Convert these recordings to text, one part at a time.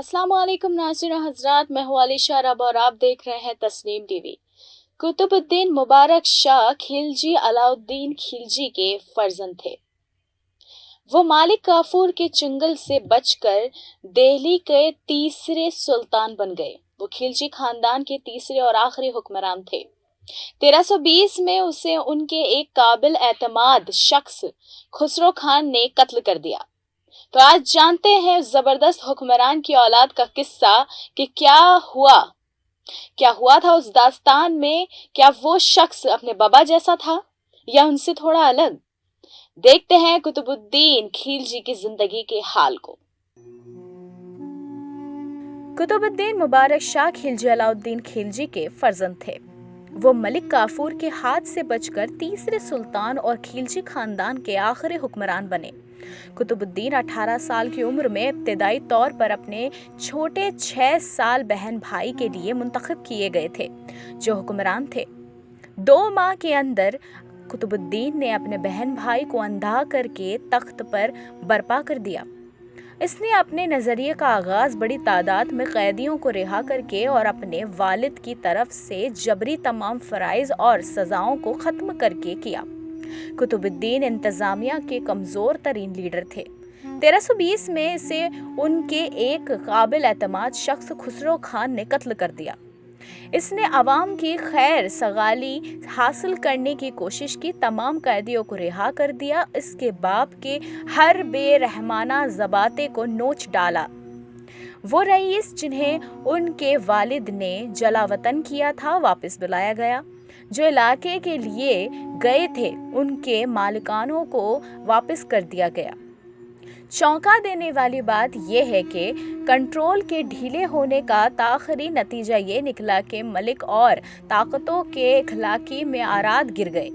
अस्सलाम वालेकुम नाज़रीन हजरात, मैं हूँ अलीशा रब और आप देख रहे हैं तस्नीम टीवी। कुतुबुद्दीन मुबारक शाह खिलजी अलाउद्दीन खिलजी के फर्जंद थे। वो मालिक काफूर के चंगुल से बचकर दिल्ली के तीसरे सुल्तान बन गए। वो खिलजी खानदान के तीसरे और आखिरी हुक्मरान थे। 1320 में उसे उनके एक काबिल एतमाद शख्स खुसरो खान ने कत्ल कर दिया। तो आज जानते हैं उस जबरदस्त हुक्मरान की औलाद का किस्सा कि क्या हुआ था उस दास्तान में। क्या वो शख्स अपने बाबा जैसा था या उनसे थोड़ा अलग। देखते हैं कुतुबुद्दीन खिलजी की जिंदगी के हाल को। कुतुबुद्दीन मुबारक शाह खिलजी अलाउद्दीन खिलजी के फर्जंद थे। वो मलिक काफूर के हाथ से बचकर तीसरे सुल्तान और खिलजी खानदान के आखिरी हुक्मरान बने। कुतुबुद्दीन 18 साल की उम्र में इब्तदाई तौर पर अपने छोटे 6 साल बहन भाई के लिए मुंतखब किए गए थे, जो हुक्मरान थे। 2 माह के अंदर कुतुबुद्दीन ने अपने बहन भाई को अंधा करके तख्त पर बर्पा कर दिया। इसने अपने नज़रिए का आगाज़ बड़ी तादाद में कैदियों को रिहा करके और अपने वालिद की तरफ से जबरी तमाम फ़राइज़ और सज़ाओं को ख़त्म करके किया। कुतुबुद्दीन इंतज़ामिया के कमज़ोर तरीन लीडर थे। 1320 में इसे उनके एक काबिल एतमाद शख्स खुसरो खान ने कत्ल कर दिया। इसने अवाम की खैर सगाली हासिल करने की कोशिश की, तमाम कैदियों को रिहा कर दिया। इसके बाप के हर बेरहमाना ज़बाते को नोच डाला। वो रईस जिन्हें उनके वालिद ने जलावतन किया था वापस बुलाया गया। जो इलाके के लिए गए थे उनके मालिकानों को वापस कर दिया गया। चौंका देने वाली बात यह है कि कंट्रोल के ढीले होने का ताख़री नतीजा ये निकला कि मलिक और ताकतों के इखलाकी में आराद गिर गए।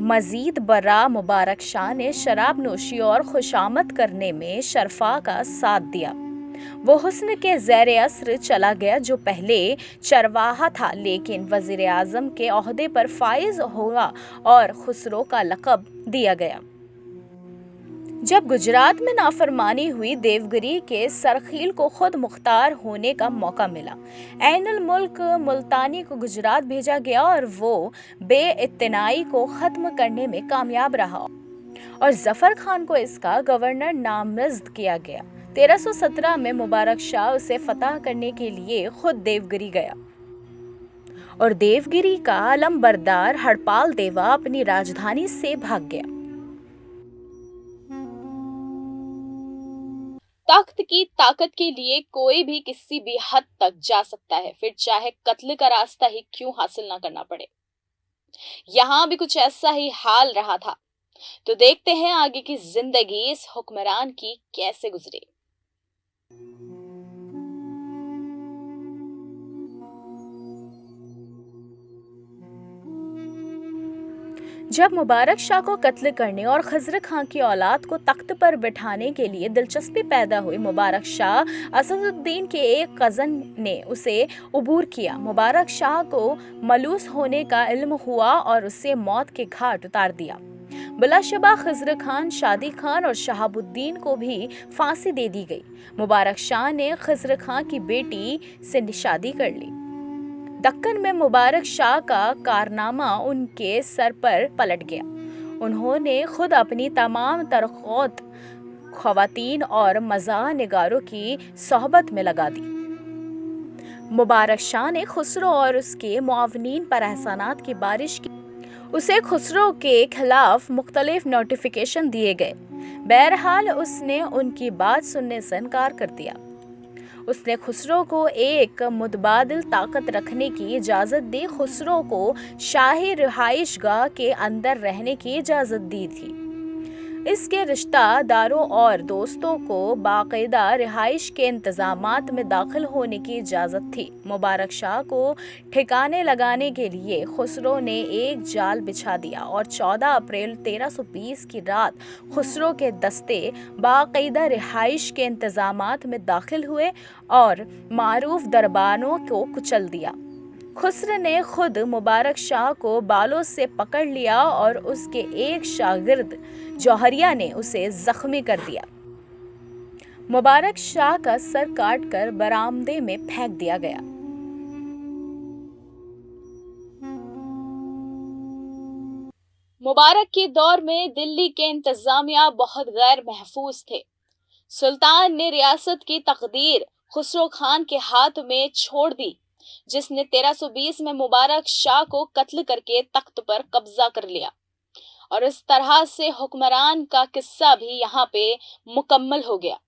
मजीद बरा मुबारक शाह ने शराब नोशी और खुशामद करने में शरफा का साथ दिया। वो हुस्न के ज़ेर असर चला गया जो पहले चरवाहा था, लेकिन वज़ीर आज़म के ओहदे पर फाइज हुआ और खुसरो का लक़ब दिया गया। जब गुजरात में नाफरमानी हुई, देवगिरी के सरखील को खुद मुख्तार होने का मौका मिला। ऐनुल मुल्क मुल्तानी को गुजरात भेजा गया और वो बेइत्तेनाई को ख़त्म करने में कामयाब रहा और जफ़र खान को इसका गवर्नर नामज़द किया गया। 1317 में मुबारक शाह उसे फतह करने के लिए खुद देवगिरी गया और देवगिरी का अलमबरदार हड़पाल देवा अपनी राजधानी से भाग गया। तख्त की ताकत के लिए कोई भी किसी भी हद तक जा सकता है, फिर चाहे कत्ल का रास्ता ही क्यों हासिल ना करना पड़े। यहाँ भी कुछ ऐसा ही हाल रहा था। तो देखते हैं आगे की जिंदगी इस हुक्मरान की कैसे गुजरी। जब मुबारक शाह को कत्ल करने और खज़र खां की औलाद को तख्त पर बिठाने के लिए दिलचस्पी पैदा हुई, मुबारक शाह असदुद्दीन के एक कज़न ने उसे अबूर किया। मुबारक शाह को मलूस होने का इल्म हुआ और उसे मौत के घाट उतार दिया। बिलाशबा खज़र खान, शादी खान और शहाबुद्दीन को भी फांसी दे दी गई। मुबारक शाह ने खज़र खां की बेटी से शादी कर ली। दक्कन में मुबारक शाह का कारनामा उनके सर पर पलट गया। उन्होंने खुद अपनी तमाम तरक़ौत ख़वातीन और मज़ाह निगारों की सोहबत में लगा दी। मुबारक शाह ने खुसरो और उसके मुआवनीन पर एहसानात की बारिश की। उसे खुसरो के खिलाफ मुख्तलिफ नोटिफिकेशन दिए गए। बहरहाल उसने उनकी बात सुनने से इनकार कर दिया। उसने खुसरो को एक मुतबादिल ताकत रखने की इजाज़त दी। खुसरो को शाही रिहाइशगाह के अंदर रहने की इजाज़त दी थी। इसके रिश्तेदारों और दोस्तों को बाकायदा रिहाइश के इंतज़ामात में दाखिल होने की इजाज़त थी। मुबारक शाह को ठिकाने लगाने के लिए खुसरो ने एक जाल बिछा दिया और 14 अप्रैल 1320 की रात खुसरो के दस्ते बाकायदा रिहाइश के इंतज़ामात में दाखिल हुए और मारूफ दरबारों को कुचल दिया। खुसरो ने खुद मुबारक शाह को बालों से पकड़ लिया और उसके एक शागिर्द जौहरिया ने उसे जख्मी कर दिया। मुबारक शाह का सर काटकर बरामदे में फेंक दिया गया। मुबारक के दौर में दिल्ली के इंतजामिया बहुत गैर महफूज थे। सुल्तान ने रियासत की तकदीर खुसरो खान के हाथ में छोड़ दी, जिसने 1320 में मुबारक शाह को कत्ल करके तख्त पर कब्जा कर लिया। और इस तरह से हुक्मरान का किस्सा भी यहाँ पे मुकम्मल हो गया।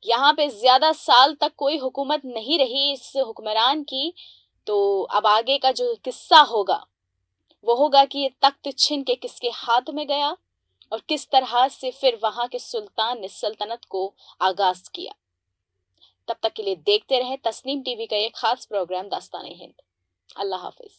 यहाँ पे ज्यादा साल तक कोई हुकूमत नहीं रही इस हुक्मरान की। तो अब आगे का जो किस्सा होगा वो होगा कि ये तख्त छिन के किसके हाथ में गया और किस तरह से फिर वहां के सुल्तान ने सल्तनत को आगाज किया। तब तक के लिए देखते रहें तस्नीम टीवी का ये खास प्रोग्राम दास्तान-ए-हिंद। अल्लाह हाफिज।